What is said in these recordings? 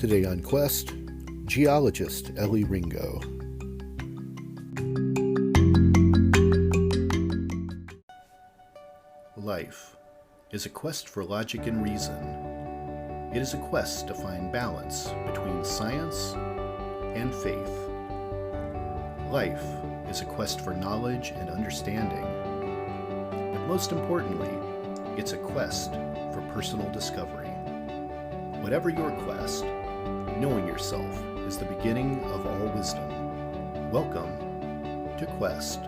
Today on Quest, Geologist Elley Ringo. Life is a quest for logic and reason. It is a quest to find balance between science and faith. Life is a quest for knowledge and understanding. But most importantly, it's a quest for personal discovery. Whatever your quest, knowing yourself is the beginning of all wisdom. Welcome to Quest.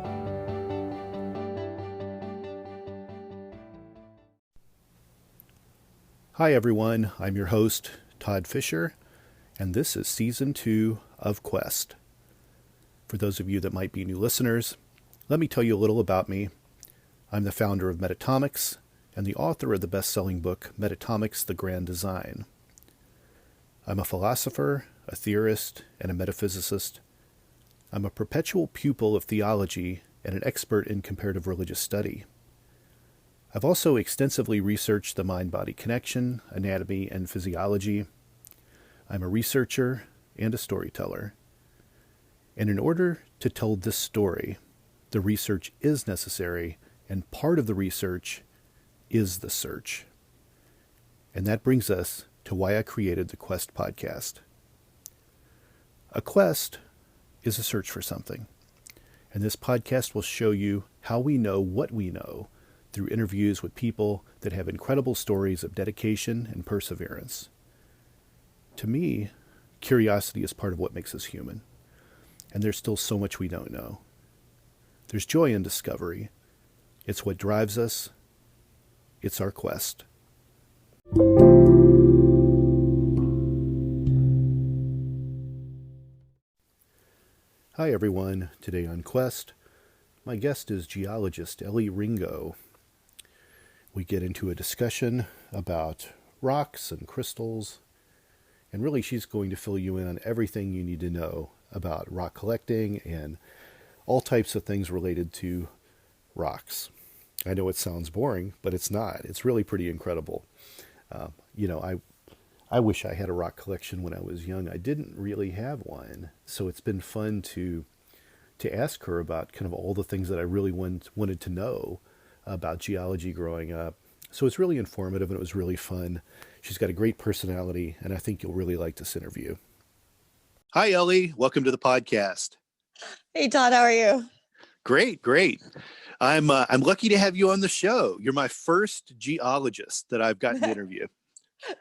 Hi everyone, I'm your host, Todd Fischer, and this is Season 2 of Quest. For those of you that might be new listeners, let me tell you a little about me. I'm the founder of Metacortex and the author of the best-selling book, Metacortex: The Grand Design. I'm a philosopher, a theorist, and a metaphysicist. I'm a perpetual pupil of theology and an expert in comparative religious study. I've also extensively researched the mind-body connection, anatomy, and physiology. I'm a researcher and a storyteller. And in order to tell this story, the research is necessary, and part of the research is the search. And that brings us to why I created the Quest podcast. A quest is a search for something, and this podcast will show you how we know what we know through interviews with people that have incredible stories of dedication and perseverance. To me, curiosity is part of what makes us human, and there's still so much we don't know. There's joy in discovery. It's what drives us. It's our quest. Hi everyone, today on Quest, my guest is Geologist Elley Ringo. We get into a discussion about rocks and crystals, and really she's going to fill you in on everything you need to know about rock collecting and all types of things related to rocks. I know it sounds boring, but it's not. It's really pretty incredible. I wish I had a rock collection when I was young. I didn't really have one, so it's been fun to ask her about kind of all the things that I really wanted to know about geology growing up. So it's really informative and it was really fun. She's got a great personality, and I think you'll really like this interview. Hi, Elley. Welcome to the podcast. Hey, Todd. How are you? Great. I'm lucky to have you on the show. You're my first geologist that I've gotten to interview.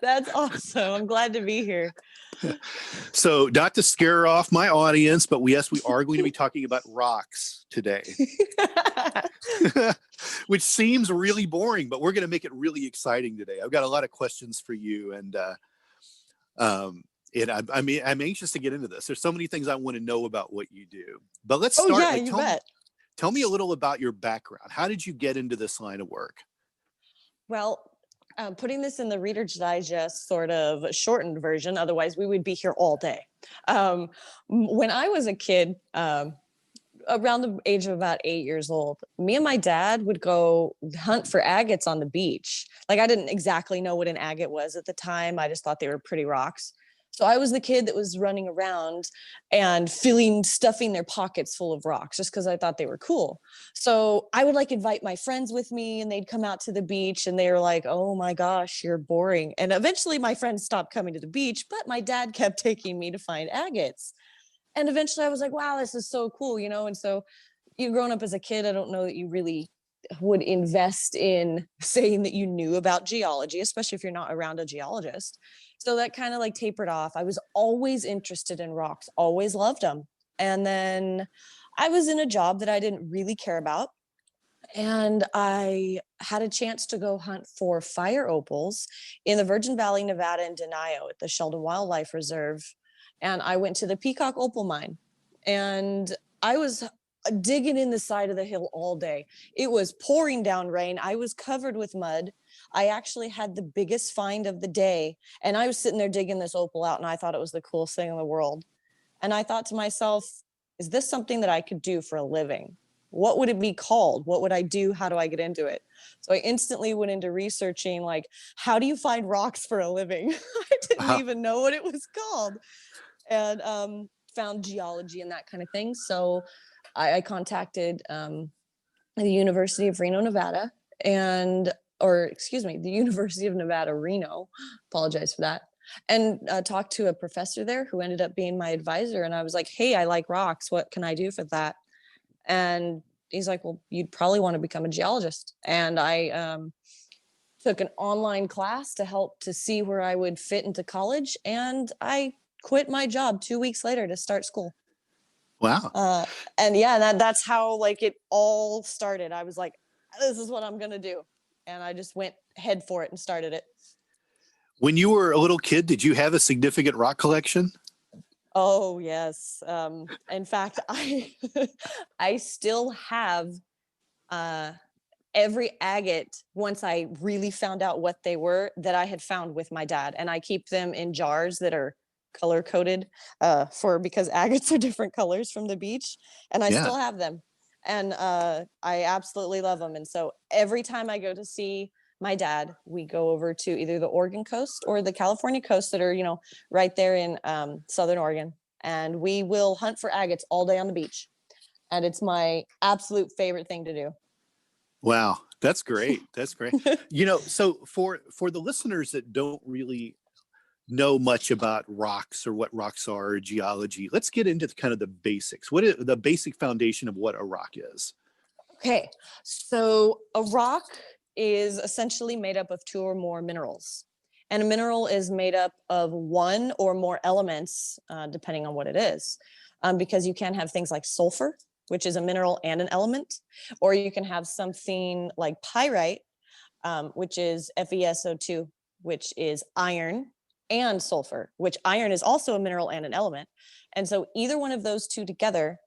That's awesome. I'm glad to be here. So, not to scare off my audience, but yes, we are going to be talking about rocks today, which seems really boring, but we're going to make it really exciting today. I've got a lot of questions for you, and I'm anxious to get into this. There's so many things I want to know about what you do. But let's start. Yeah, you bet. Tell me a little about your background. How did you get into this line of work? Well, putting this in the Reader's Digest sort of shortened version, otherwise we would be here all day. When I was a kid, around the age of about 8 years old, me and my dad would go hunt for agates on the beach. Like, I didn't exactly know what an agate was at the time. I just thought they were pretty rocks. So I was the kid that was running around and stuffing their pockets full of rocks just because I thought they were cool. So I would invite my friends with me, and they'd come out to the beach, and they were like, "Oh my gosh, you're boring." And eventually my friends stopped coming to the beach, but my dad kept taking me to find agates. And eventually I was like, wow, this is so cool, And so growing up as a kid, I don't know that you really would invest in saying that you knew about geology, especially if you're not around a geologist. So that kind of tapered off. I was always interested in rocks, always loved them. And then I was in a job that I didn't really care about. And I had a chance to go hunt for fire opals in the Virgin Valley, Nevada, in Denio at the Sheldon Wildlife Reserve. And I went to the Peacock Opal Mine, and I was digging in the side of the hill all day. It was pouring down rain. I was covered with mud. I actually had the biggest find of the day, and I was sitting there digging this opal out, and I thought it was the coolest thing in the world. And I thought to myself, is this something that I could do for a living? what would it be called? What would I do? How do I get into it? So I instantly went into researching, like, how do you find rocks for a living? I didn't Uh-huh. even know what it was called. And found geology and that kind of thing. So I contacted the University of Reno, Nevada, the University of Nevada, Reno. Apologize for that. And talked to a professor there who ended up being my advisor. And I was like, hey, I like rocks. What can I do for that? And he's like, well, you'd probably want to become a geologist. And I took an online class to help to see where I would fit into college. And I quit my job 2 weeks later to start school. Wow. And yeah, that's how like it all started. I was like, this is what I'm going to do. And I just went head for it and started it. When you were a little kid, did you have a significant rock collection? Oh, yes. In fact, I still have every agate, once I really found out what they were, that I had found with my dad. And I keep them in jars that are color coded because agates are different colors from the beach. And I Yeah. still have them. And I absolutely love them. And so every time I go to see my dad, we go over to either the Oregon coast or the California coast that are, right there in Southern Oregon. And we will hunt for agates all day on the beach. And it's my absolute favorite thing to do. Wow. That's great. That's great. So for the listeners that don't really know much about rocks or what rocks are or geology, let's get into kind of the basics. What is the basic foundation of what a rock is? Okay. So a rock is essentially made up of two or more minerals. And a mineral is made up of one or more elements, depending on what it is. Because you can have things like sulfur, which is a mineral and an element, or you can have something like pyrite, which is FeSO2, which is iron and sulfur, which iron is also a mineral and an element. And so either one of those two together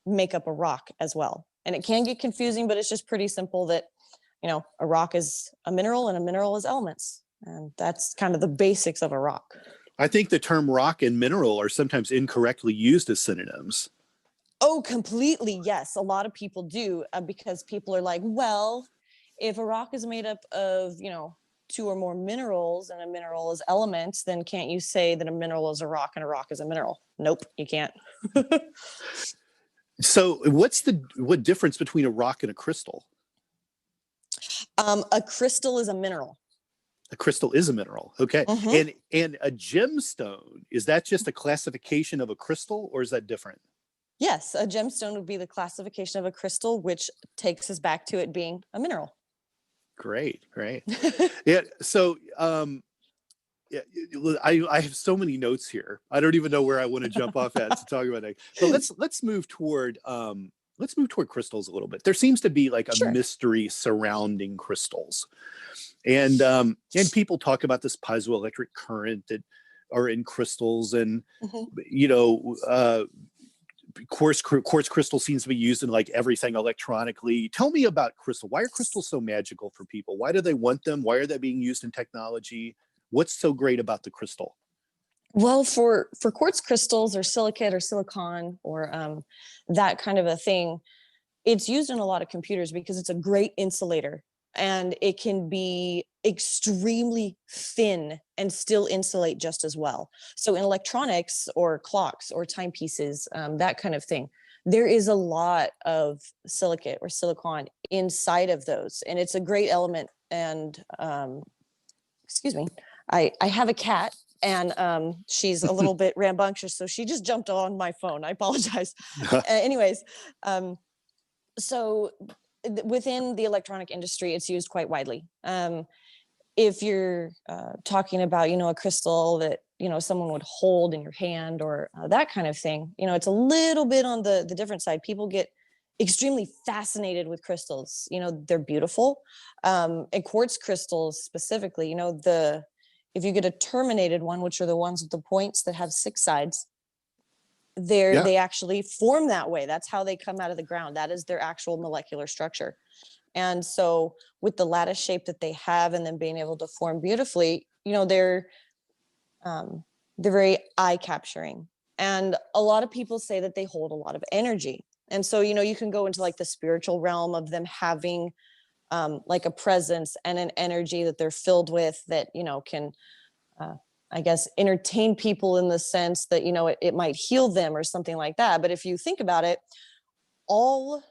make up a rock as well. And it can get confusing, but it's just pretty simple that, a rock is a mineral and a mineral is elements. And that's kind of the basics of a rock. I think the term rock and mineral are sometimes incorrectly used as synonyms. Oh, completely. Yes. A lot of people do because people are like, well, if a rock is made up of, two or more minerals and a mineral is elements, then can't you say that a mineral is a rock and a rock is a mineral? Nope, you can't. So what difference between a rock and a crystal? A crystal is a mineral. A crystal is a mineral. Okay. Mm-hmm. And a gemstone, is that just a classification of a crystal or is that different? Yes, a gemstone would be the classification of a crystal, which takes us back to it being a mineral. Great. Yeah. So, yeah, I have so many notes here. I don't even know where I want to jump off at to talk about it. But let's move toward crystals a little bit. There seems to be like a mystery surrounding crystals, and people talk about this piezoelectric current that are in crystals, and quartz crystal seems to be used in like everything electronically. Tell me about crystal. Why are crystals so magical for people? Why do they want them? Why are they being used in technology? What's so great about the crystal? Well, for quartz crystals or silicate or silicon or that kind of a thing, it's used in a lot of computers because it's a great insulator and it can be extremely thin and still insulate just as well. So in electronics or clocks or timepieces, that kind of thing, there is a lot of silicate or silicon inside of those. And it's a great element. And excuse me, I have a cat and she's a little bit rambunctious. So she just jumped on my phone. I apologize. Anyways, so within the electronic industry, it's used quite widely. If you're talking about, a crystal that, someone would hold in your hand or that kind of thing, it's a little bit on the different side. People get extremely fascinated with crystals. They're beautiful. And quartz crystals specifically, if you get a terminated one, which are the ones with the points that have 6 sides, they actually form that way. That's how they come out of the ground. That is their actual molecular structure. And so with the lattice shape that they have and then being able to form beautifully, they're very eye capturing. And a lot of people say that they hold a lot of energy. And so, you can go into like the spiritual realm of them having like a presence and an energy that they're filled with that, can, I guess, entertain people in the sense that, it might heal them or something like that. But if you think about it, all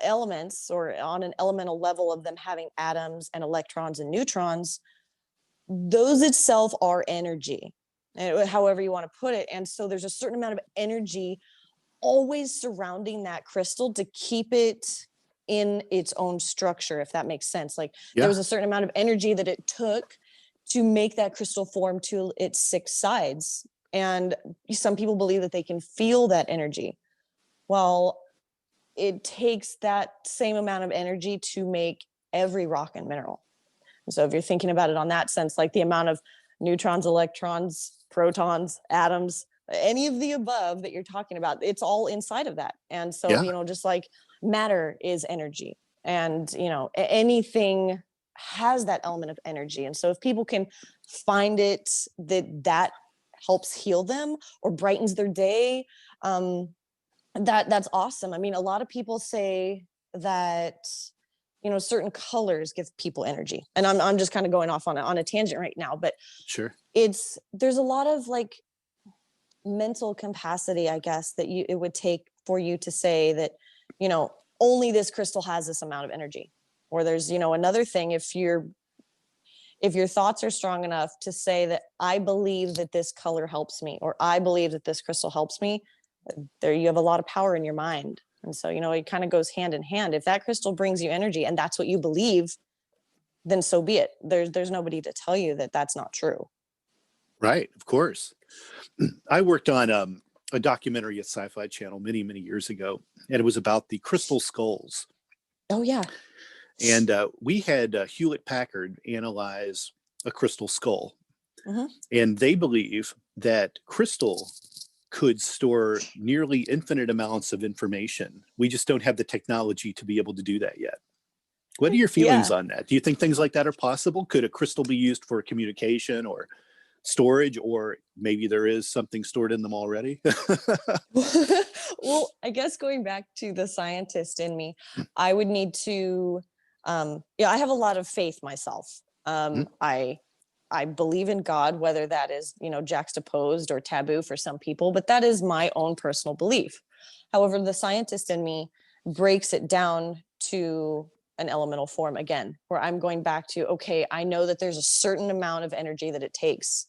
elements, or on an elemental level of them having atoms and electrons and neutrons, those itself are energy, however you want to put it. And so there's a certain amount of energy always surrounding that crystal to keep it in its own structure, if that makes sense. Like there was a certain amount of energy that it took to make that crystal form to its 6 sides. And some people believe that they can feel that energy. Well, it takes that same amount of energy to make every rock and mineral. And so if you're thinking about it on that sense, like the amount of neutrons, electrons, protons, atoms, any of the above that you're talking about, it's all inside of that. And so, just like matter is energy, and, anything has that element of energy. And so if people can find it, that helps heal them or brightens their day, that's awesome. I mean, a lot of people say that, certain colors give people energy, and I'm just kind of going off on a tangent right now, but sure, there's a lot of like mental capacity, I guess, that it would take for you to say that, only this crystal has this amount of energy. Or there's, another thing, if your thoughts are strong enough to say that I believe that this color helps me, or I believe that this crystal helps me, there you have a lot of power in your mind. And so, it kind of goes hand in hand. If that crystal brings you energy and that's what you believe, then so be it. There's nobody to tell you that that's not true. Right, of course. I worked on a documentary at Sci-Fi Channel many, many years ago, and it was about the crystal skulls. Oh, yeah. And we had Hewlett-Packard analyze a crystal skull. Mm-hmm. And they believe that crystal could store nearly infinite amounts of information. We just don't have the technology to be able to do that yet. What are your feelings on that? Do you think things like that are possible? Could a crystal be used for communication or storage, or maybe there is something stored in them already? Well, I guess going back to the scientist in me, I would need to, I have a lot of faith myself. I believe in God, whether that is, juxtaposed or taboo for some people, but that is my own personal belief. However, the scientist in me breaks it down to an elemental form again, where I'm going back to, okay, I know that there's a certain amount of energy that it takes.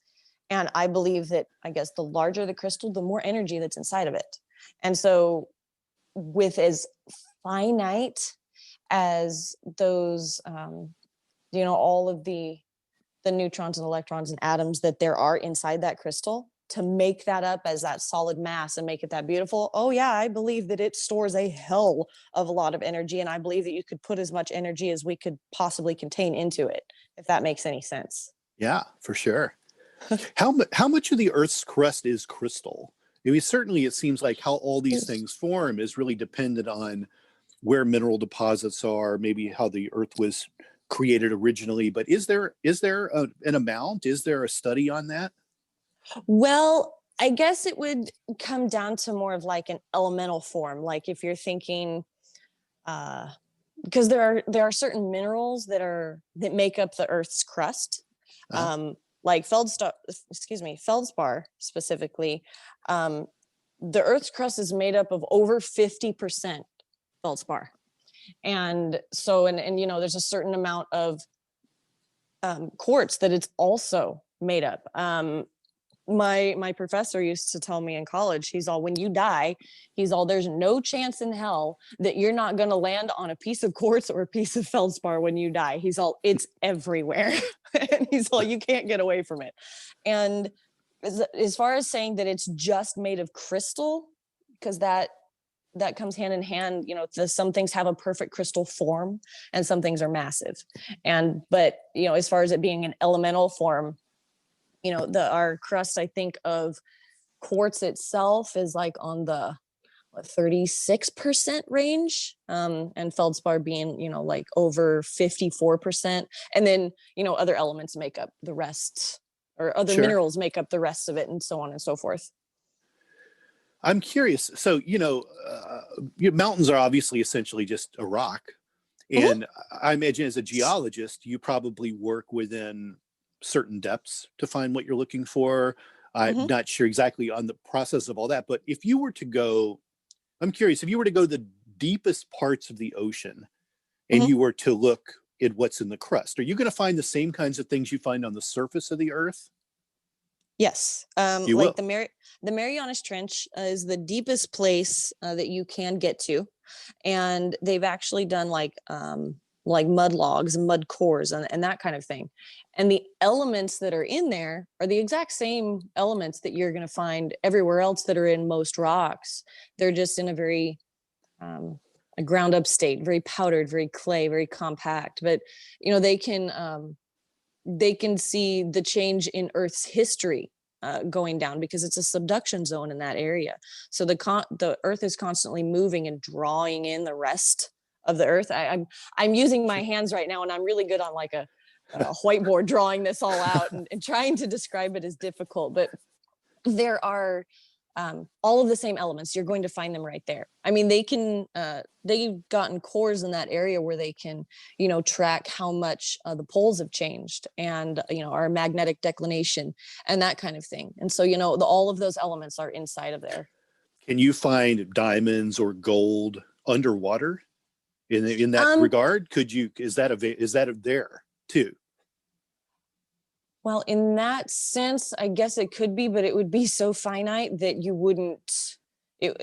And I believe that, I guess, the larger the crystal, the more energy that's inside of it. And so with as finite as those, all of the neutrons and electrons and atoms that there are inside that crystal, to make that up as that solid mass and make it that beautiful. Oh yeah, I believe that it stores a hell of a lot of energy. And I believe that you could put as much energy as we could possibly contain into it, if that makes any sense. Yeah, for sure. How much of the Earth's crust is crystal? I mean, certainly it seems like how all these things form is really dependent on where mineral deposits are, maybe how the Earth was created originally. But is there an amount? Is there a study on that? Well, I guess it would come down to more of like an elemental form. Like if you're thinking, because there are certain minerals that make up the Earth's crust. Like feldspar specifically, the Earth's crust is made up of over 50% feldspar. And so, and there's a certain amount of quartz that it's also made up. My professor used to tell me in college, he's all, when you die, there's no chance in hell that you're not going to land on a piece of quartz or a piece of feldspar when you die. He's all, it's everywhere. And he's all, you can't get away from it. And as far as saying that it's just made of crystal, because that comes hand in hand, some things have a perfect crystal form and some things are massive. But as far as it being an elemental form, our crust, I think, of quartz itself is like on the 36% range, and feldspar being, like over 54%. And then, other elements make up the rest, or other minerals make up the rest of it, and so on and so forth. I'm curious. So, mountains are obviously essentially just a rock. Mhm, And I imagine as a geologist, you probably work within certain depths to find what you're looking for. I'm mhm, not sure exactly on the process of all that, but if you were to go, I'm curious, if you were to go the deepest parts of the ocean and mhm. you were to look at what's in the crust, are you going to find the same kinds of things you find on the surface of the earth? Yes, You like will. the Marianas Trench is the deepest place that you can get to, and they've actually done like mud logs and mud cores and that kind of thing. And the elements that are in there are the exact same elements that you're going to find everywhere else that are in most rocks. They're just in a very um, a ground up state, very powdered, very clay, very compact. But they can see the change in Earth's history going down because it's a subduction zone in that area. So the Earth is constantly moving and drawing in the rest of the Earth. I'm using my hands right now, and I'm really good on like a whiteboard drawing this all out and trying to describe it is difficult. But there are all of the same elements. You're going to find them right there. I mean, they've gotten cores in that area where they can, track how much the poles have changed and, our magnetic declination and that kind of thing. And so, all of those elements are inside of there. Can you find diamonds or gold underwater in that Um, regard? Is that there too? well, in that sense, I guess it could be, but it would be so finite that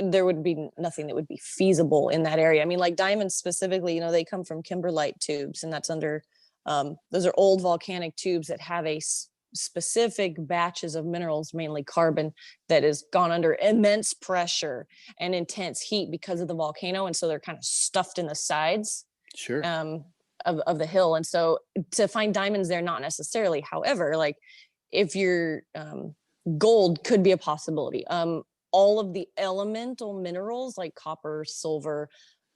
there would be nothing that would be feasible in that area. I mean, like diamonds specifically, they come from kimberlite tubes, and those are old volcanic tubes that have specific batches of minerals, mainly carbon, that has gone under immense pressure and intense heat because of the volcano. And so they're kind of stuffed in the sides Sure. um, of the hill. And so to find diamonds there, not necessarily. However, like if you're gold could be a possibility. All of the elemental minerals like copper, silver,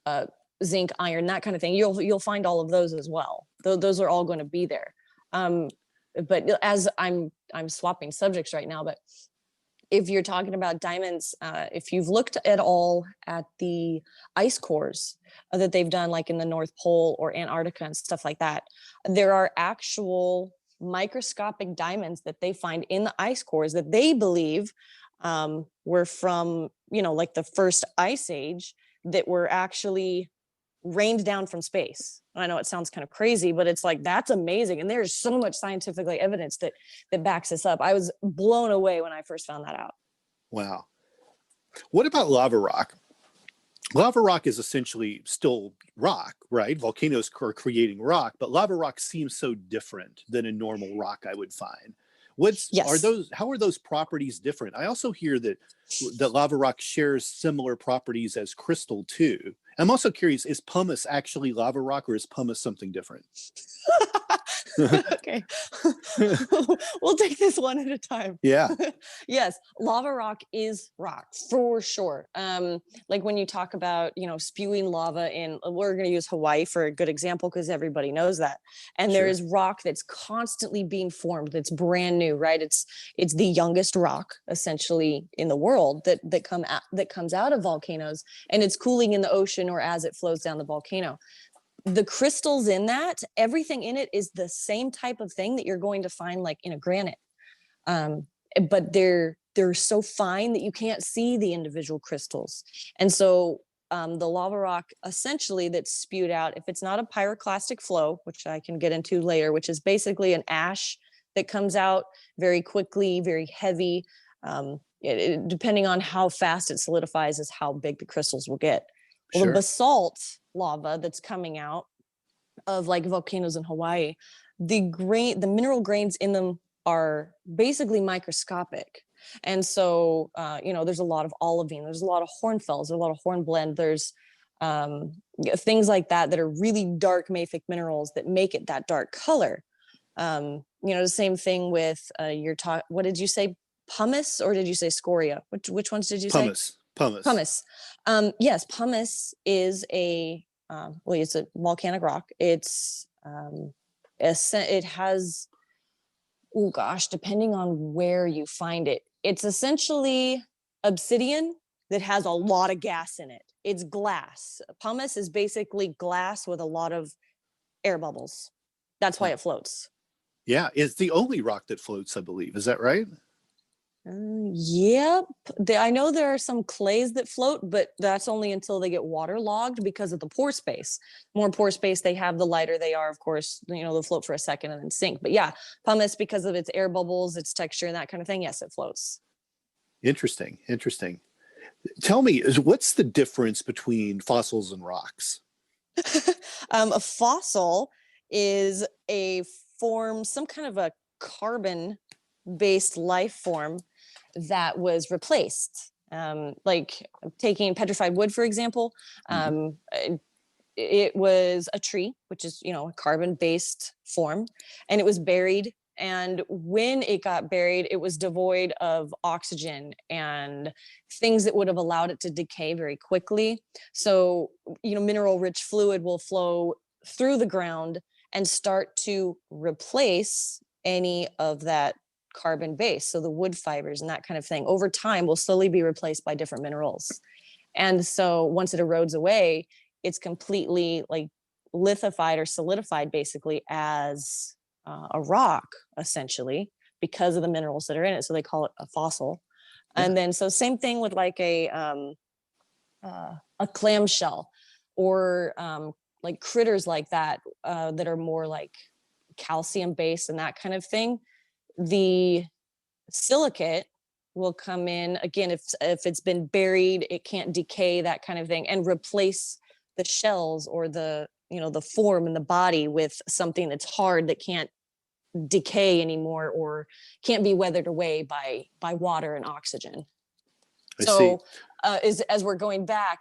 uh, zinc, iron, that kind of thing, you'll find all of those as well. Those are all going to be there. But as I'm swapping subjects right now, but if you're talking about diamonds, if you've looked at all at the ice cores that they've done, like in the North Pole or Antarctica and stuff like that, there are actual microscopic diamonds that they find in the ice cores that they believe were from, like the first ice age that were actually rained down from space. I know it sounds kind of crazy, but it's like, that's amazing. And there's so much scientific evidence that backs this up. I was blown away when I first found that out. Wow. What about lava rock? Lava rock is essentially still rock, right? Volcanoes are creating rock, but lava rock seems so different than a normal rock I would find. Yes. How are those properties different? I also hear that lava rock shares similar properties as crystal too. I'm also curious, is pumice actually lava rock or is pumice something different? Okay. We'll take this one at a time. Yeah, Yes, lava rock is rock for sure. Like when you talk about, spewing lava in, we're going to use Hawaii for a good example because everybody knows that. And there sure. is rock that's constantly being formed. That's brand new, right? It's the youngest rock essentially in the world that comes out of volcanoes, and it's cooling in the ocean or as it flows down the volcano. The crystals in that, everything in it is the same type of thing that you're going to find like in a granite. Um, but they're so fine that you can't see the individual crystals. And so the lava rock essentially that's spewed out, if it's not a pyroclastic flow, which I can get into later, which is basically an ash that comes out very quickly, very heavy. Depending on how fast it solidifies is how big the crystals will get. Well, the Sure. basalt lava that's coming out of like volcanoes in Hawaii, the mineral grains in them are basically microscopic. And so, there's a lot of olivine, there's a lot of hornfels, there's a lot of hornblende, there's um, things like that are really dark mafic minerals that make it that dark color. The same thing with what did you say? Pumice, or did you say scoria? Which ones did you say? Pumice. Pumice. Yes, pumice is it's a volcanic rock. It has, oh gosh, depending on where you find it, it's essentially obsidian that has a lot of gas in it. It's glass. Pumice is basically glass with a lot of air bubbles. That's why it floats. Yeah, it's the only rock that floats, I believe. Is that right? Yep. I know there are some clays that float, but that's only until they get waterlogged because of the pore space. More pore space they have, the lighter they are, of course, they'll float for a second and then sink. But yeah, pumice, because of its air bubbles, its texture and that kind of thing, yes, it floats. Interesting. Tell me, what's the difference between fossils and rocks? A fossil is some kind of a carbon-based life form that was replaced. Like taking petrified wood, for example, it was a tree, which is, a carbon-based form, and it was buried. And when it got buried, it was devoid of oxygen and things that would have allowed it to decay very quickly. So, mineral-rich fluid will flow through the ground and start to replace any of that carbon base. So the wood fibers and that kind of thing over time will slowly be replaced by different minerals. And so once it erodes away, it's completely like lithified or solidified basically as a rock, essentially, because of the minerals that are in it. So they call it a fossil. Yeah. And then so same thing with like a clamshell or like critters like that that are more like calcium based and that kind of thing. The silicate will come in again if it's been buried, it can't decay, that kind of thing, and replace the shells or the form in the body with something that's hard that can't decay anymore or can't be weathered away by water and oxygen. So as we're going back,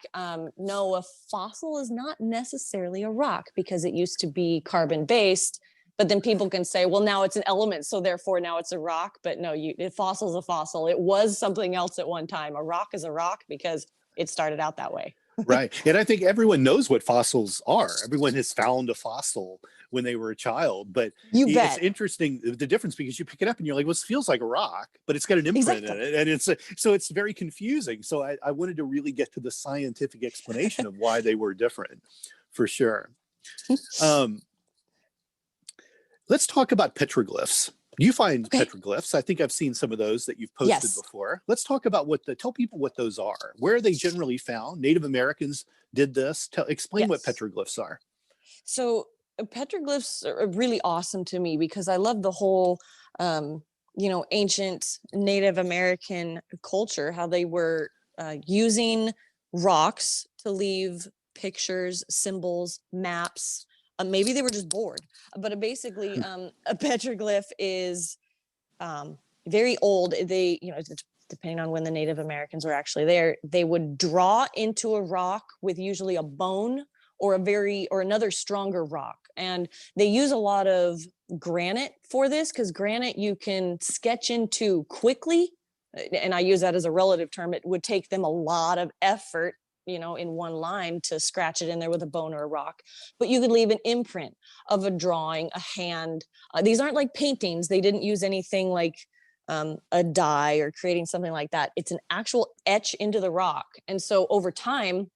no, a fossil is not necessarily a rock because it used to be carbon based. But then people can say, well, now it's an element, so therefore now it's a rock. But no, a fossil is a fossil. It was something else at one time. A rock is a rock because it started out that way. Right. And I think everyone knows what fossils are. Everyone has found a fossil when they were a child. But it's interesting, the difference, because you pick it up and you're like, well, this feels like a rock, but it's got an imprint in it. And so it's very confusing. So I wanted to really get to the scientific explanation of why they were different, for sure. Let's talk about petroglyphs. You find petroglyphs. I think I've seen some of those that you've posted before. Let's talk about tell people what those are. Where are they generally found? Native Americans did this. Explain what petroglyphs are. So petroglyphs are really awesome to me because I love the whole, ancient Native American culture, how they were using rocks to leave pictures, symbols, maps. Maybe they were just bored, but basically a petroglyph is very old. They, depending on when the Native Americans were actually there, they would draw into a rock with usually a bone or another stronger rock. And they use a lot of granite for this because granite you can sketch into quickly. And I use that as a relative term. It would take them a lot of effort in one line to scratch it in there with a bone or a rock, but you could leave an imprint of a drawing, a hand. These aren't like paintings. They didn't use anything like a dye or creating something like that. It's an actual etch into the rock. And so over time,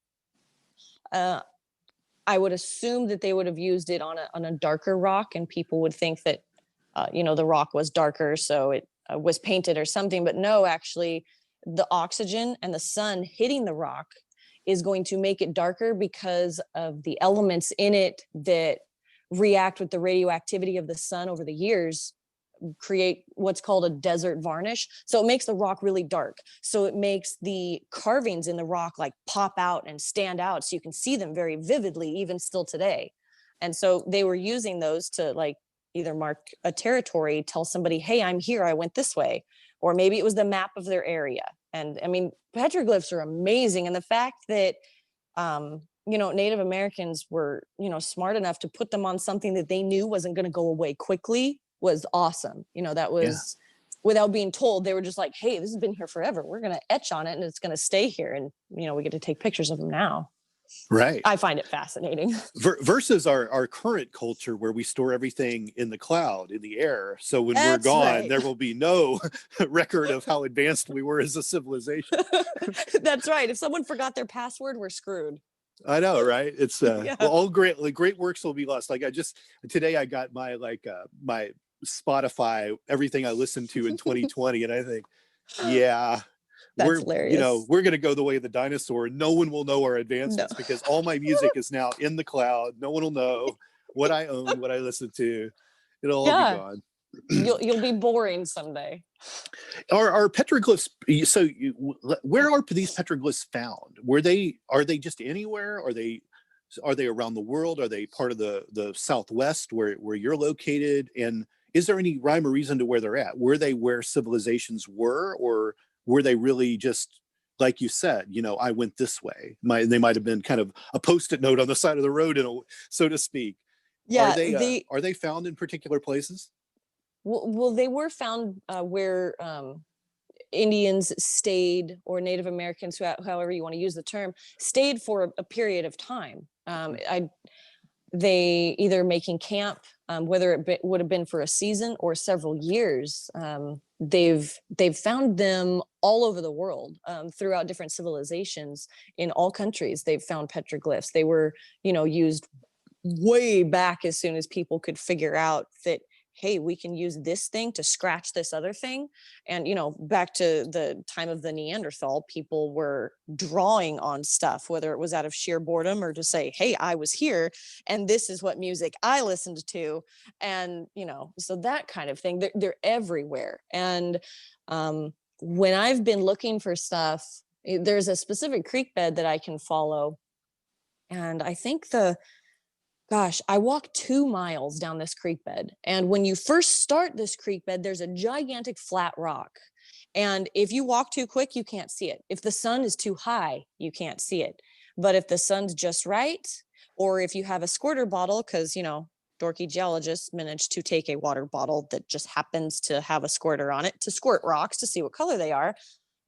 I would assume that they would have used it on a darker rock, and people would think that, the rock was darker, so it was painted or something. But no, actually, the oxygen and the sun hitting the rock is going to make it darker because of the elements in it that react with the radioactivity of the sun over the years, create what's called a desert varnish. So it makes the rock really dark. So it makes the carvings in the rock like pop out and stand out. So you can see them very vividly, even still today. And so they were using those to like either mark a territory, tell somebody, hey, I'm here, I went this way. Or maybe it was the map of their area. And I mean, petroglyphs are amazing. And the fact that, Native Americans were, smart enough to put them on something that they knew wasn't going to go away quickly was awesome. That was without being told. They were just like, hey, this has been here forever. We're going to etch on it and it's going to stay here. And, we get to take pictures of them now. Right. I find it fascinating. Versus our current culture where we store everything in the cloud, in the air. So when we're That's gone, right. there will be no record of how advanced we were as a civilization. That's right. If someone forgot their password, we're screwed. I know, right? It's Yeah. well, all great works will be lost. Like today I got my my Spotify, everything I listened to in 2020, and I think, yeah, That's hilarious. we're gonna go the way of the dinosaur. No one will know our No. advancements because all my music is now in the cloud. No one will know what I own, what I listen to. It'll all be Yeah. gone. You'll be boring someday. Are petroglyphs? So, where are these petroglyphs found? Are they just anywhere? Are they around the world? Are they part of the Southwest where you're located? And is there any rhyme or reason to where they're at? Were they where civilizations were, or were they really just like you said? I went this way. They might have been kind of a post-it note on the side of the road, so to speak. Yeah. Are they found in particular places? Well, they were found where Indians stayed, or Native Americans, however you want to use the term, stayed for a period of time. They either making camp, whether would have been for a season or several years. They've found them all over the world, throughout different civilizations in all countries. They've found petroglyphs. They were, used way back as soon as people could figure out that, hey, we can use this thing to scratch this other thing. And, back to the time of the Neanderthal, people were drawing on stuff, whether it was out of sheer boredom or to say, hey, I was here and this is what music I listened to. And, so that kind of thing, they're everywhere. And when I've been looking for stuff, there's a specific creek bed that I can follow. And I think I walked 2 miles down this creek bed. And when you first start this creek bed, there's a gigantic flat rock. And if you walk too quick, you can't see it. If the sun is too high, you can't see it. But if the sun's just right, or if you have a squirter bottle, because, dorky geologists managed to take a water bottle that just happens to have a squirter on it to squirt rocks to see what color they are,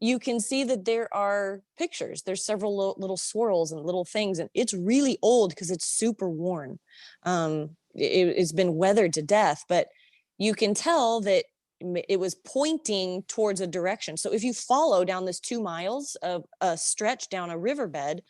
you can see that there are pictures. There's several little swirls and little things, and it's really old because it's super worn. It's been weathered to death, but you can tell that it was pointing towards a direction. So if you follow down this 2 miles of a stretch down a riverbed,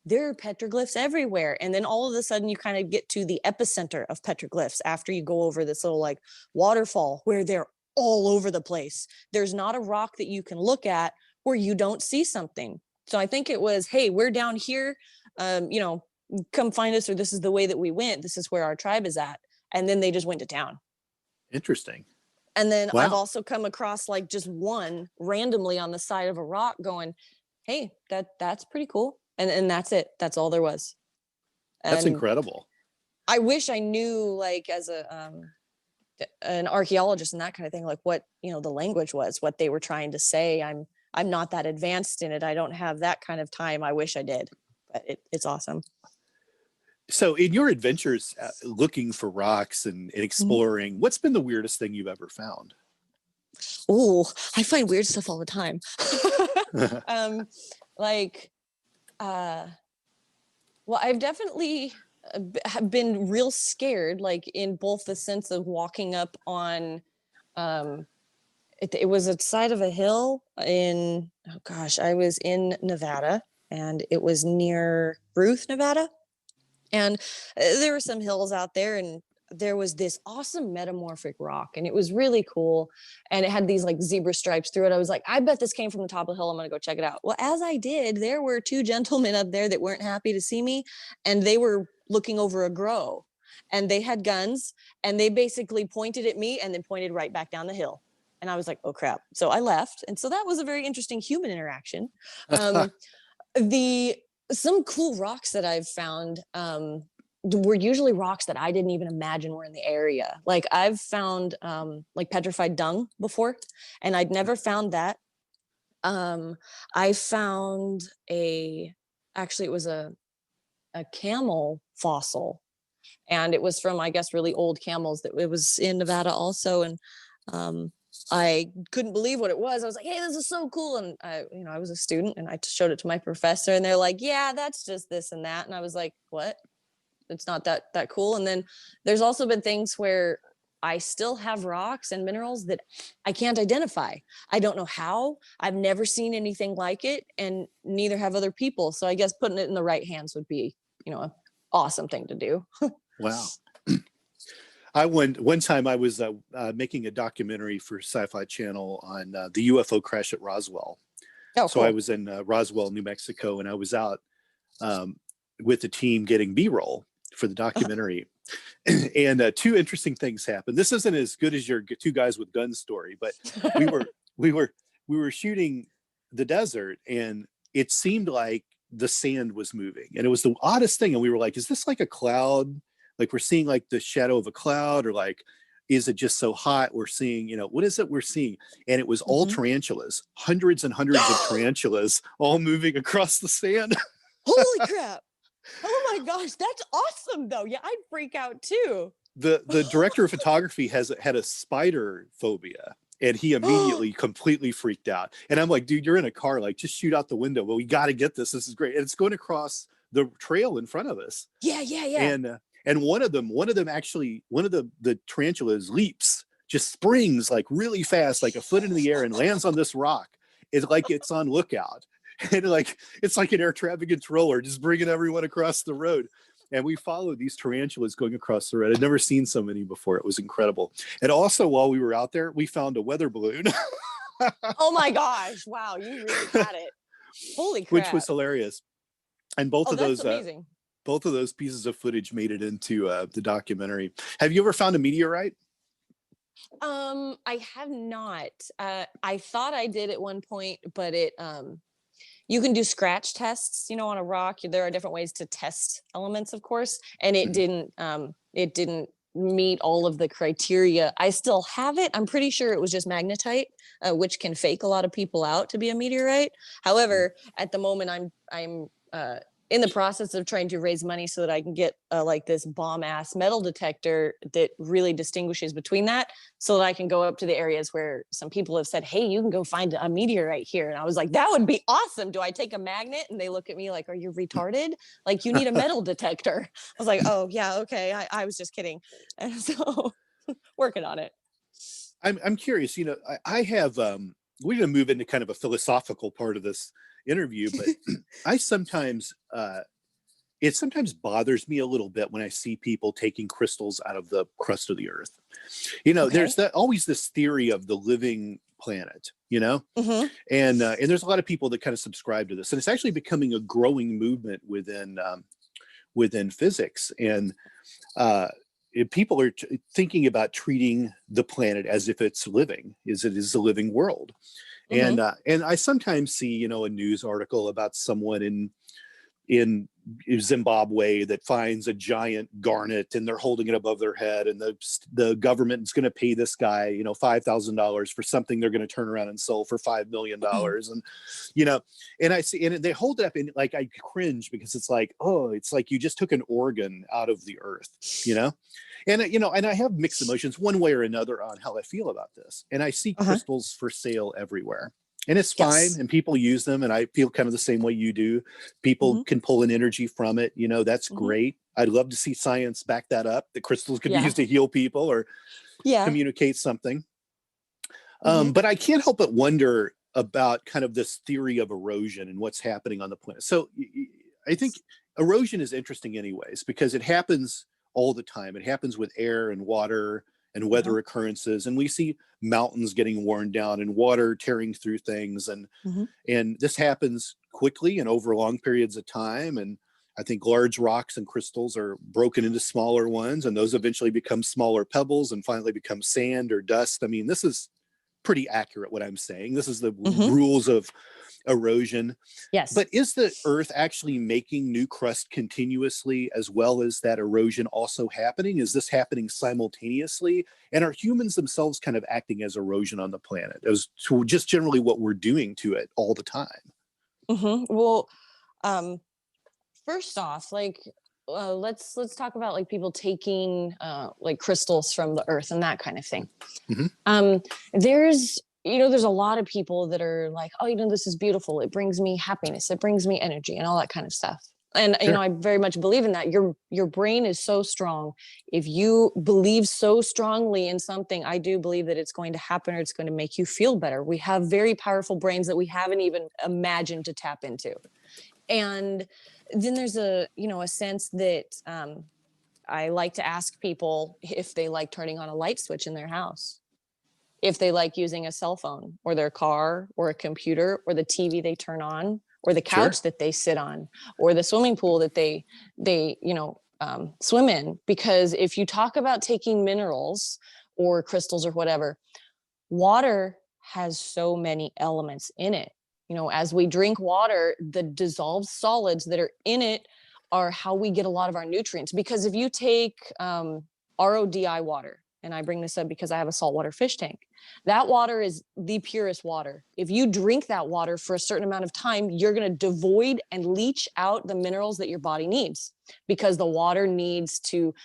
there are petroglyphs everywhere. And then all of a sudden you kind of get to the epicenter of petroglyphs after you go over this little waterfall where they're all over the place. There's not a rock that you can look at where you don't see something. So I think it was, hey, we're down here, come find us, or this is the way that we went. This is where our tribe is at. And then they just went to town. Interesting. And then Wow. I've also come across just one randomly on the side of a rock going, hey, that's pretty cool. And that's it. That's all there was. That's and incredible. I wish I knew, as an archaeologist and that kind of thing, what the language was, what they were trying to say. I'm not that advanced in it. I don't have that kind of time. I wish I did, but it's awesome. So in your adventures looking for rocks and exploring, what's been the weirdest thing you've ever found? Oh, I find weird stuff all the time. Well, I've definitely been real scared, in both the sense of walking up on, it was a side of a hill I was in Nevada, and it was near Ruth, Nevada. And there were some hills out there, and there was this awesome metamorphic rock, and it was really cool. And it had these zebra stripes through it. I was like, I bet this came from the top of the hill. I'm going to go check it out. Well, as I did, there were 2 gentlemen up there that weren't happy to see me, and they were looking over a grow, and they had guns, and they basically pointed at me and then pointed right back down the hill. And I was like, oh crap. So I left. And so that was a very interesting human interaction. Some cool rocks that I've found, were usually rocks that I didn't even imagine were in the area. I've found petrified dung before, and I'd never found that. I found actually it was a camel fossil, and it was from, I guess, really old camels. That it was in Nevada also. And I couldn't believe what it was. I was like, hey, this is so cool. And I was a student and I showed it to my professor and they're like, yeah, that's just this and that. And I was like, what? It's not that cool. And then there's also been things where I still have rocks and minerals that I can't identify. I don't know how. I've never seen anything like it, and neither have other people. So I guess putting it in the right hands would be, an awesome thing to do. Wow. One time I was making a documentary for Sci-Fi Channel on the UFO crash at Roswell. Oh, so cool. I was in Roswell, New Mexico, and I was out with the team getting B-roll for the documentary. And two interesting things happened. This isn't as good as your two guys with guns story, but we were shooting the desert, and it seemed like the sand was moving, and it was the oddest thing. And we were like, "Is this like a cloud? Like we're seeing like the shadow of a cloud, or like is it just so hot we're seeing? What is it we're seeing?" And it was all tarantulas, hundreds and hundreds of tarantulas, all moving across the sand. Holy crap! Oh my gosh, that's awesome though. Yeah, I'd freak out too. The director of photography had a spider phobia, and he immediately completely freaked out. And I'm like, dude, you're in a car, like just shoot out the window. Well, we got to get this. This is great. And it's going across the trail in front of us. Yeah. And one of the tarantulas leaps, just springs like really fast, like a foot in the air, and lands on this rock. It's like it's on lookout. And like it's like an air traffic controller just bringing everyone across the road. And we followed these tarantulas going across the road. I'd never seen so many before. It was incredible. And also, while we were out there, we found a weather balloon. Oh my gosh! Wow, you really had it. Holy crap! Which was hilarious. And both of those pieces of footage made it into the documentary. Have you ever found a meteorite? I have not. I thought I did at one point, but you can do scratch tests, on a rock. There are different ways to test elements, of course, and it didn't meet all of the criteria. I still have it. I'm pretty sure it was just magnetite, which can fake a lot of people out to be a meteorite. However, at the moment, I'm in the process of trying to raise money so that I can get like this bomb ass metal detector that really distinguishes between that, so that I can go up to the areas where some people have said, hey, you can go find a meteorite here. And I was like, that would be awesome. Do I take a magnet? And they look at me like, are you retarded? Like, you need a metal detector. I was like, oh yeah, okay. I was just kidding. And so working on it. I'm curious, I have, we're going to move into kind of a philosophical part of this interview, but I sometimes it sometimes bothers me a little bit when I see people taking crystals out of the crust of the earth. Okay. There's always this theory of the living planet, and there's a lot of people that kind of subscribe to this, and it's actually becoming a growing movement within physics. And people are thinking about treating the planet as if it's living, as it is a living world. And I sometimes see, a news article about someone in Zimbabwe that finds a giant garnet and they're holding it above their head, and the government is going to pay this guy, $5,000 for something they're going to turn around and sell for $5 million. And, and I see, and they hold it up, and like, I cringe, because it's like, oh, it's like you just took an organ out of the earth, And, and I have mixed emotions one way or another on how I feel about this. And I see crystals for sale everywhere. And it's fine, and people use them, and I feel kind of the same way you do. People can pull an energy from it, that's great. I'd love to see science back that up, that crystals could be used to heal people or communicate something. But I can't help but wonder about kind of this theory of erosion and what's happening on the planet. So I think erosion is interesting anyways, because it happens all the time. It happens with air and water and weather occurrences, and we see mountains getting worn down and water tearing through things, and this happens quickly and over long periods of time. And I think large rocks and crystals are broken into smaller ones, and those eventually become smaller pebbles and finally become sand or dust. I mean, this is pretty accurate what I'm saying. This is the rules of erosion. Yes. But is the earth actually making new crust continuously, as well as that erosion also happening? Is this happening simultaneously? And are humans themselves kind of acting as erosion on the planet, as to just generally what we're doing to it all the time? Well, first off, like, let's talk about like people taking like crystals from the earth and that kind of thing. There's there's a lot of people that are like, oh, this is beautiful, it brings me happiness, it brings me energy and all that kind of stuff. And Sure. I very much believe in that. Your brain is so strong. If you believe so strongly in something, I do believe that it's going to happen, or it's going to make you feel better. We have very powerful brains that we haven't even imagined to tap into. And then there's a sense that I like to ask people if they like turning on a light switch in their house, if they like using a cell phone or their car or a computer or the TV they turn on, or the couch Sure. that they sit on, or the swimming pool that they swim in. Because if you talk about taking minerals or crystals or whatever, water has so many elements in it. As we drink water, the dissolved solids that are in it are how we get a lot of our nutrients. Because if you take RODI water, and I bring this up because I have a saltwater fish tank, that water is the purest water. If you drink that water for a certain amount of time, you're going to devoid and leach out the minerals that your body needs, because the water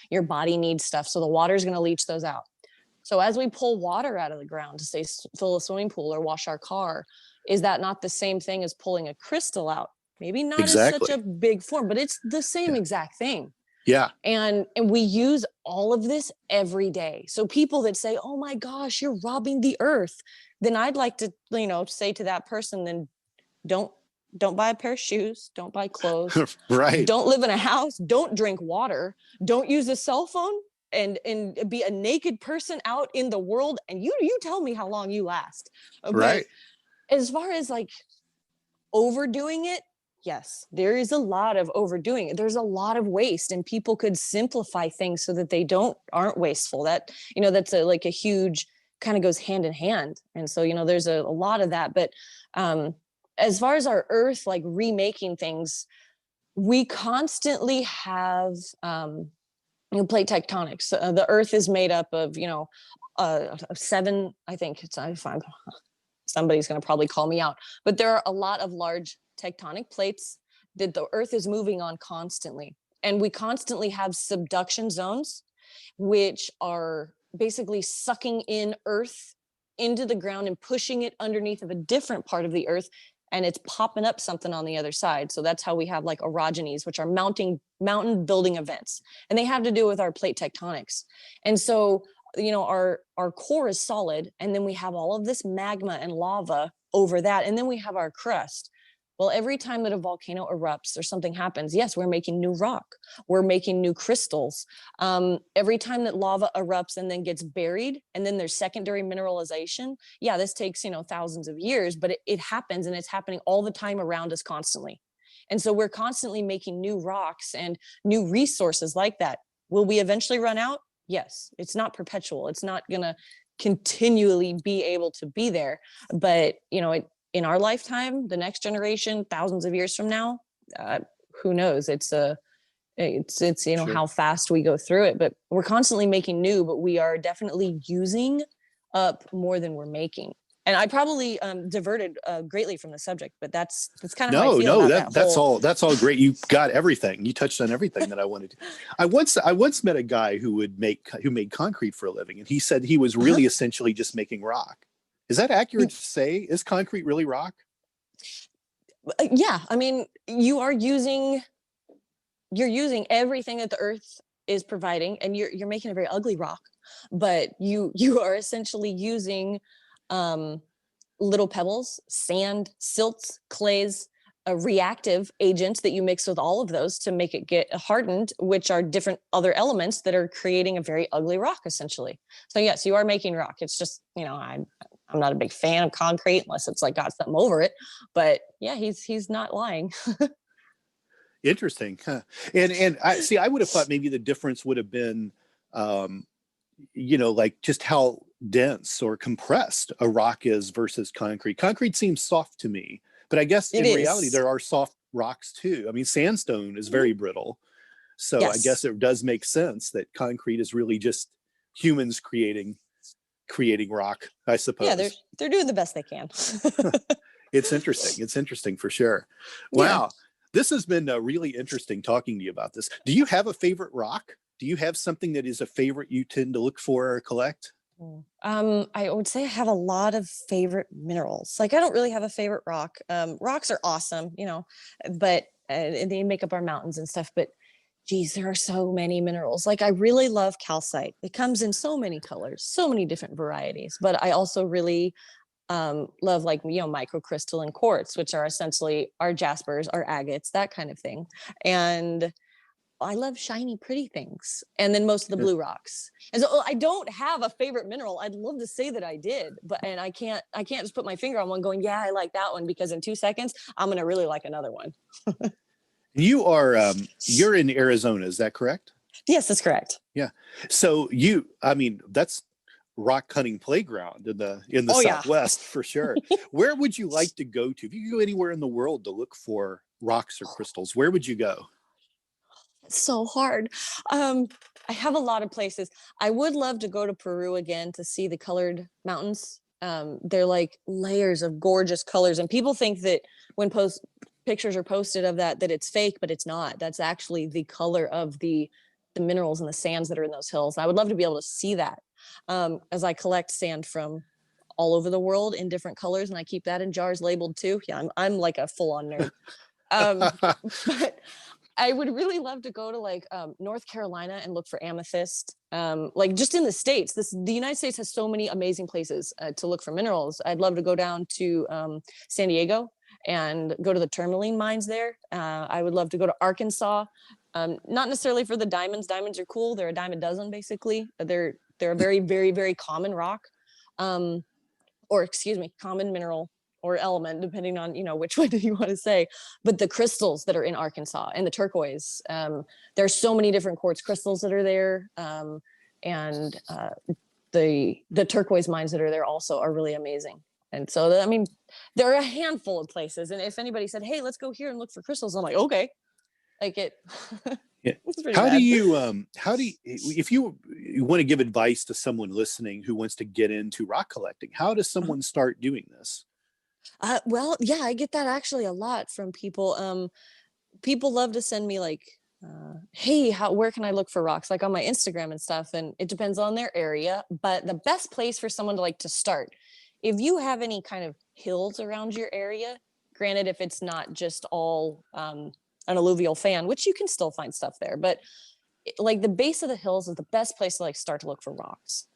your body needs stuff. So the water is going to leach those out. So as we pull water out of the ground to say fill a swimming pool or wash our car, is that not the same thing as pulling a crystal out? Maybe not Exactly. as such a big form, but it's the same exact thing. Yeah. And we use all of this every day. So people that say, oh my gosh, you're robbing the earth, then I'd like to, say to that person, then don't buy a pair of shoes, don't buy clothes, Right. don't live in a house, don't drink water, don't use a cell phone, and be a naked person out in the world. And you tell me how long you last. Right. But as far as like overdoing it, yes, there is a lot of overdoing it. There's a lot of waste, and people could simplify things so that they aren't wasteful. That, that's like a huge kind of goes hand in hand. And so, there's a lot of that. But as far as our earth, like remaking things, we constantly have plate tectonics. The earth is made up of, 7, I think it's, somebody's going to probably call me out, but there are a lot of large tectonic plates that the earth is moving on constantly. And we constantly have subduction zones, which are basically sucking in earth into the ground and pushing it underneath of a different part of the earth, and it's popping up something on the other side. So that's how we have like orogenies, which are mountain building events, and they have to do with our plate tectonics. And so our core is solid, and then we have all of this magma and lava over that, and then we have our crust. Well, every time that a volcano erupts or something happens, yes, we're making new rock, we're making new crystals. Every time that lava erupts and then gets buried, and then there's secondary mineralization, yeah, this takes thousands of years, but it happens, and it's happening all the time around us constantly. And so we're constantly making new rocks and new resources like that. Will we eventually run out? Yes, it's not perpetual. It's not going to continually be able to be there. But, in our lifetime, the next generation, thousands of years from now, who knows? It's Sure. how fast we go through it. But we're constantly making new, but we are definitely using up more than we're making. And I probably diverted greatly from the subject, but that's kind of how I feel about that's all great. You got everything. You touched on everything that I wanted to. I once met a guy who made concrete for a living, and he said he was really essentially just making rock. Is that accurate to say? Is concrete really rock? Yeah, I mean, you're using everything that the earth is providing, and you're making a very ugly rock, but you are essentially using little pebbles, sand, silts, clays, reactive agents that you mix with all of those to make it get hardened, which are different other elements that are creating a very ugly rock, essentially. So yes, you are making rock. It's just, I'm not a big fan of concrete unless it's like got something over it. But yeah, he's not lying. Interesting. Huh. And I would have thought maybe the difference would have been, like just how dense or compressed a rock is versus concrete. Concrete seems soft to me, but I guess in reality, there are soft rocks too. I mean, sandstone is very brittle. So yes. I guess it does make sense that concrete is really just humans creating rock, I suppose. Yeah, they're doing the best they can. It's interesting. It's interesting for sure. Wow. This has been really interesting talking to you about this. Do you have a favorite rock? Do you have something that is a favorite you tend to look for or collect? I would say I have a lot of favorite minerals. Like I don't really have a favorite rock. Rocks are awesome, but they make up our mountains and stuff. But geez, there are so many minerals. Like I really love calcite. It comes in so many colors, so many different varieties. But I also really love like microcrystal and quartz, which are essentially our jaspers, our agates, that kind of thing. And I love shiny, pretty things. And then most of the blue rocks. And so I don't have a favorite mineral. I'd love to say that I did, and I can't just put my finger on one going, yeah, I like that one, because in 2 seconds, I'm going to really like another one. You're in Arizona, is that correct? Yes, that's correct. Yeah. So that's rock hunting playground in the Southwest for sure. Where would you like to go to? If you could go anywhere in the world to look for rocks or crystals, where would you go? So hard. I have a lot of places. I would love to go to Peru again to see the colored mountains. They're like layers of gorgeous colors, and people think that when pictures are posted of that it's fake, but it's not. That's actually the color of the minerals and the sands that are in those hills. I would love to be able to see that, as I collect sand from all over the world in different colors, and I keep that in jars labeled too. Yeah, I'm like a full-on nerd. But I would really love to go to like North Carolina and look for amethyst. Like just in the States, the United States has so many amazing places to look for minerals. I'd love to go down to San Diego and go to the tourmaline mines there. I would love to go to Arkansas. Not necessarily for the diamonds. Diamonds are cool. They're a dime a dozen, basically. They're a very, very, very common rock, common mineral or element, depending on which one do you want to say. But the crystals that are in Arkansas and the turquoise, there's so many different quartz crystals that are there, and the turquoise mines that are there also are really amazing. And so there are a handful of places, and if anybody said, hey, let's go here and look for crystals, I'm like, okay. Like it. Yeah. How do you if you want to give advice to someone listening who wants to get into rock collecting, how does someone start doing this? Well, yeah, I get that actually a lot from people. People love to send me like, hey, where can I look for rocks? Like on my Instagram and stuff. And it depends on their area. But the best place for someone to start, if you have any kind of hills around your area, granted, if it's not just all an alluvial fan, which you can still find stuff there, but like the base of the hills is the best place to start to look for rocks.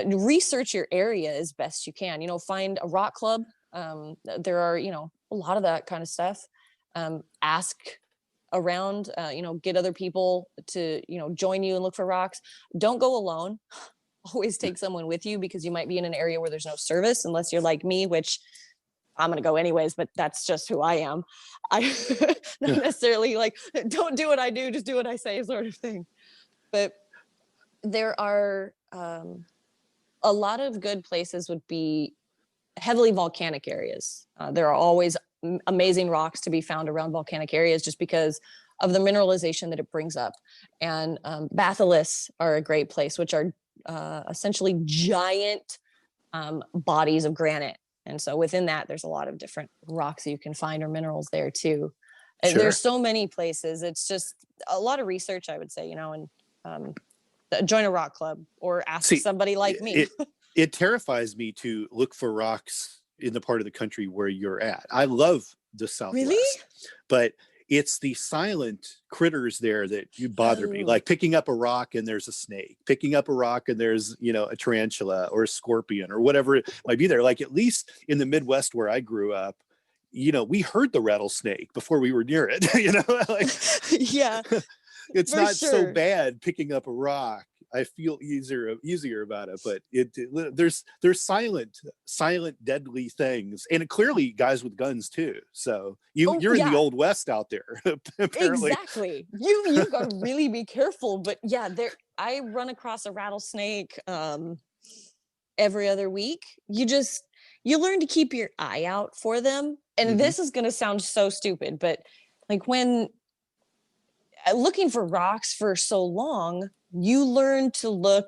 Research your area as best you can. Find a rock club. There are, a lot of that kind of stuff. Ask around, get other people to, join you and look for rocks. Don't go alone. Always take someone with you, because you might be in an area where there's no service, unless you're like me, which I'm going to go anyways, but that's just who I am. I not necessarily don't do what I do, just do what I say sort of thing. But there are a lot of good places would be heavily volcanic areas. There are always amazing rocks to be found around volcanic areas just because of the mineralization that it brings up. And batholiths are a great place, which are essentially giant bodies of granite. And so within that, there's a lot of different rocks that you can find, or minerals there too. Sure. There's so many places. It's just a lot of research, I would say, and join a rock club or ask somebody like me. It terrifies me to look for rocks in the part of the country where you're at. I love the Southwest, really? But it's the silent critters there that you bother me, like picking up a rock and there's a snake, picking up a rock and there's, a tarantula or a scorpion or whatever it might be there. Like, at least in the Midwest where I grew up, we heard the rattlesnake before we were near it, Yeah. It's not so bad picking up a rock. I feel easier about it, but there's silent, deadly things, and clearly guys with guns too. So you're in the Old West out there. Apparently. Exactly. You got to really be careful. But yeah, I run across a rattlesnake every other week. You learn to keep your eye out for them. And this is going to sound so stupid, but like when looking for rocks for so long, you learn to look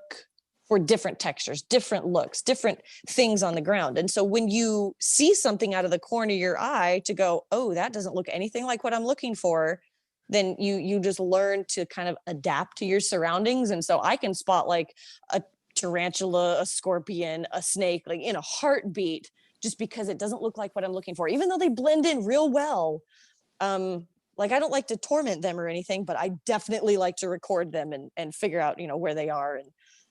for different textures, different looks, different things on the ground. And so when you see something out of the corner of your eye to go, oh, that doesn't look anything like what I'm looking for, then you just learn to kind of adapt to your surroundings. And so I can spot like a tarantula, a scorpion, a snake, like in a heartbeat, just because it doesn't look like what I'm looking for, even though they blend in real well. Like I don't like to torment them or anything, but I definitely like to record them and figure out, where they are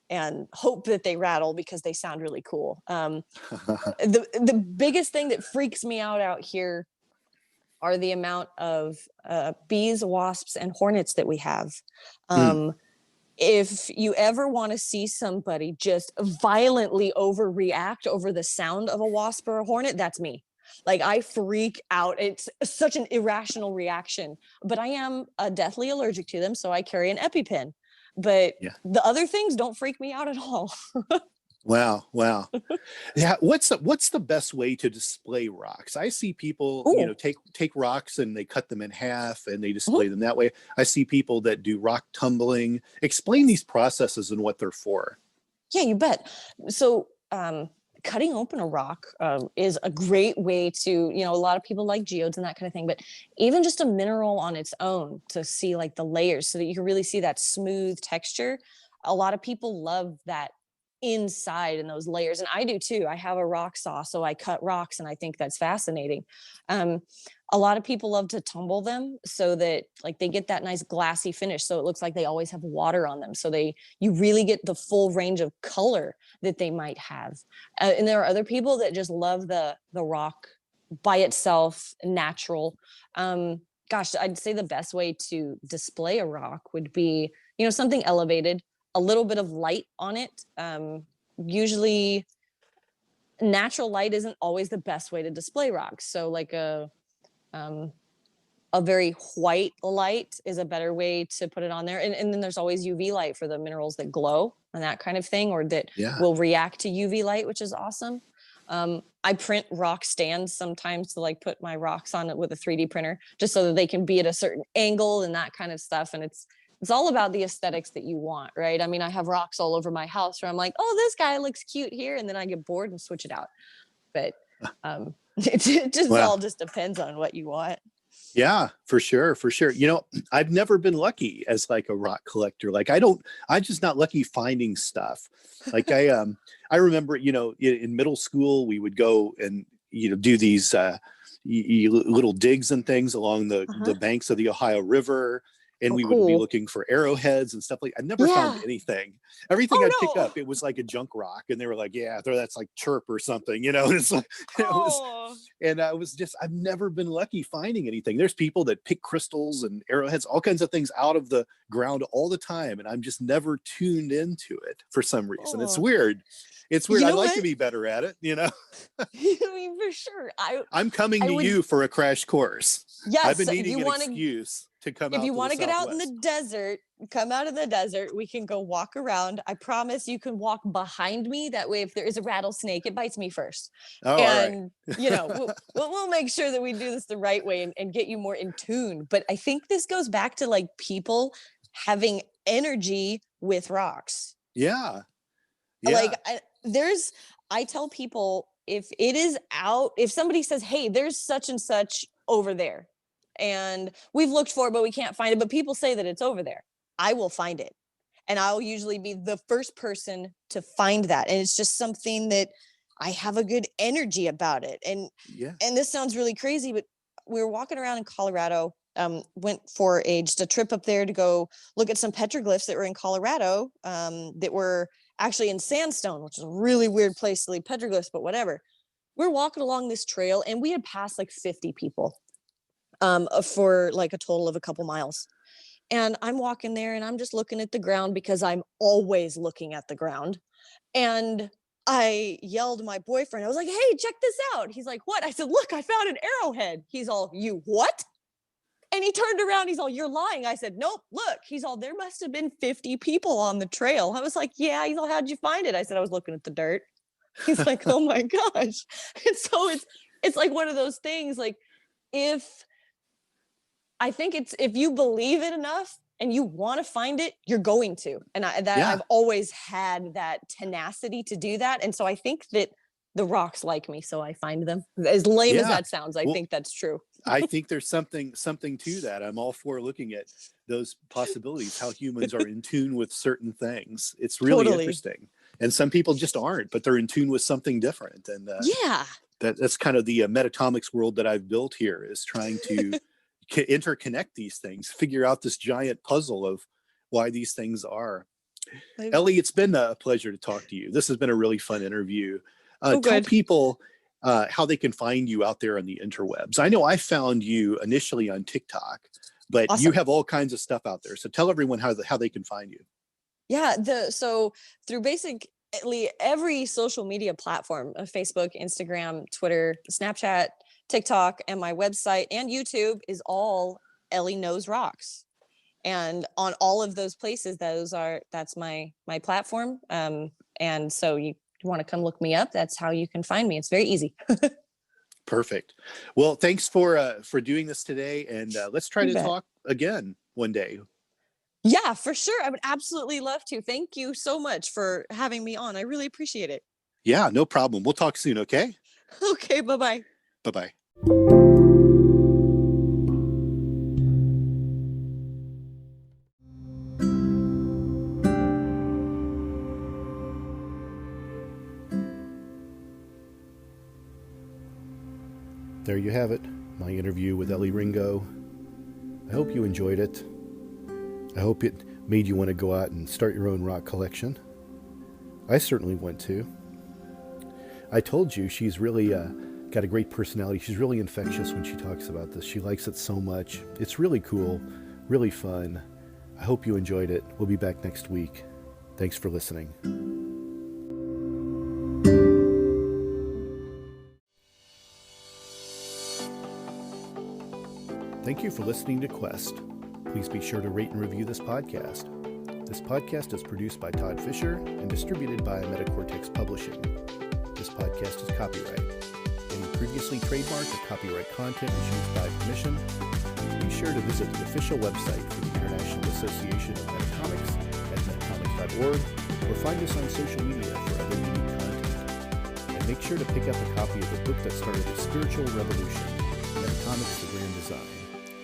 and hope that they rattle because they sound really cool. The biggest thing that freaks me out here are the amount of bees, wasps, and hornets that we have. If you ever want to see somebody just violently overreact over the sound of a wasp or a hornet, that's me. Like I freak out. It's such an irrational reaction, but I am deathly allergic to them. So I carry an EpiPen, but the other things don't freak me out at all. Wow. Yeah. What's the best way to display rocks? I see people, take rocks and they cut them in half and they display them that way. I see people that do rock tumbling. Explain these processes and what they're for. Yeah, you bet. So, cutting open a rock is a great way to, a lot of people like geodes and that kind of thing, but even just a mineral on its own to see like the layers so that you can really see that smooth texture. A lot of people love that inside in those layers, and I do too. I have a rock saw, so I cut rocks, and I think that's fascinating. A lot of people love to tumble them so that like they get that nice glassy finish, so it looks like they always have water on them, so you really get the full range of color that they might have. And there are other people that just love the rock by itself, natural. I'd say the best way to display a rock would be, something elevated, a little bit of light on it. Usually natural light isn't always the best way to display rocks. So like a very white light is a better way to put it on there. And then there's always UV light for the minerals that glow and that kind of thing, or that will react to UV light, which is awesome. I print rock stands sometimes to like put my rocks on it with a 3D printer, just so that they can be at a certain angle and that kind of stuff. And it's all about the aesthetics that you want, right? I mean, I have rocks all over my house where I'm like, oh, this guy looks cute here. And then I get bored and switch it out. But it just all just depends on what you want. Yeah, for sure. I've never been lucky as like a rock collector. Like I'm just not lucky finding stuff. Like I remember, in middle school, we would go and, do these little digs and things along the banks of the Ohio River. And we would be looking for arrowheads and stuff like. I never found anything. Everything I'd pick up, it was like a junk rock, and they were like, "Yeah, that's like chirp or something," And it's like, I've never been lucky finding anything. There's people that pick crystals and arrowheads, all kinds of things out of the ground all the time, and I'm just never tuned into it for some reason. It's weird. It's weird. I'd like to be better at it, I mean, for sure. I'm coming to you for a crash course. Yes, I've been needing an excuse to come out. If you want to get out in Southwest. the desert, come out in the desert. We can go walk around. I promise you can walk behind me. That way, if there is a rattlesnake, it bites me first. Oh, and all right. we'll make sure that we do this the right way and get you more in tune. But I think this goes back to like people having energy with rocks. Yeah. Like I tell people, if it is out, if somebody says, hey, there's such and such over there, and we've looked for it, but we can't find it, but people say that it's over there, I will find it. And I'll usually be the first person to find that. And it's just something that I have a good energy about it. And this sounds really crazy, but we were walking around in Colorado, went for just a trip up there to go look at some petroglyphs that were in Colorado, that were actually in sandstone, which is a really weird place to leave petroglyphs, but whatever. We're walking along this trail and we had passed like 50 people for like a total of a couple miles. And I'm walking there and I'm just looking at the ground because I'm always looking at the ground. And I yelled my boyfriend. I was like, hey, check this out. He's like, what? I said, look, I found an arrowhead. He's all, you what? And he turned around. He's all, you're lying. I said, nope, look. He's all, there must have been 50 people on the trail. I was like, yeah. He's all, how'd you find it? I said, I was looking at the dirt. He's like, oh my gosh. And so it's like one of those things, like, if you believe it enough, and you want to find it, you're going to. And I've always had that tenacity to do that. And so I think that the rocks like me, so I find them. As lame as that sounds, I think that's true. I think there's something to that. I'm all for looking at those possibilities, how humans are in tune with certain things. It's really interesting. And some people just aren't, but they're in tune with something different. And that's kind of the metatomics world that I've built here, is trying to interconnect these things, figure out this giant puzzle of why these things are. Elley, it's been a pleasure to talk to you. This has been a really fun interview. Tell people how they can find you out there on the interwebs. I know I found you initially on TikTok, but you have all kinds of stuff out there. So tell everyone how they can find you. Yeah, so through basically every social media platform, Facebook, Instagram, Twitter, Snapchat, TikTok, and my website and YouTube is all Elley Knows Rocks. And on all of those places, that's my platform. And so you want to come look me up, that's how you can find me. It's very easy. Perfect. Well, thanks for doing this today, and let's try to talk again one day. Yeah, for sure. I would absolutely love to. Thank you so much for having me on. I really appreciate it. Yeah, no problem. We'll talk soon, okay? Okay, bye-bye. Bye-bye. There you have it, my interview with Elley Ringo. I hope you enjoyed it. I hope it made you want to go out and start your own rock collection. I certainly want to. I told you she's really got a great personality. She's really infectious when she talks about this. She likes it so much. It's really cool, really fun. I hope you enjoyed it. We'll be back next week. Thanks for listening. Thank you for listening to Quest. Please be sure to rate and review this podcast. This podcast is produced by Todd Fischer and distributed by Metacortex Publishing. This podcast is copyright. Any previously trademarked or copyright content is used by permission. Be sure to visit the official website for the International Association of Metatomics at metatomics.org, or find us on social media for other unique content. And make sure to pick up a copy of the book that started the spiritual revolution, Metatomics: The Grand Design,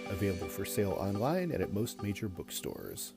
available for sale online and at most major bookstores.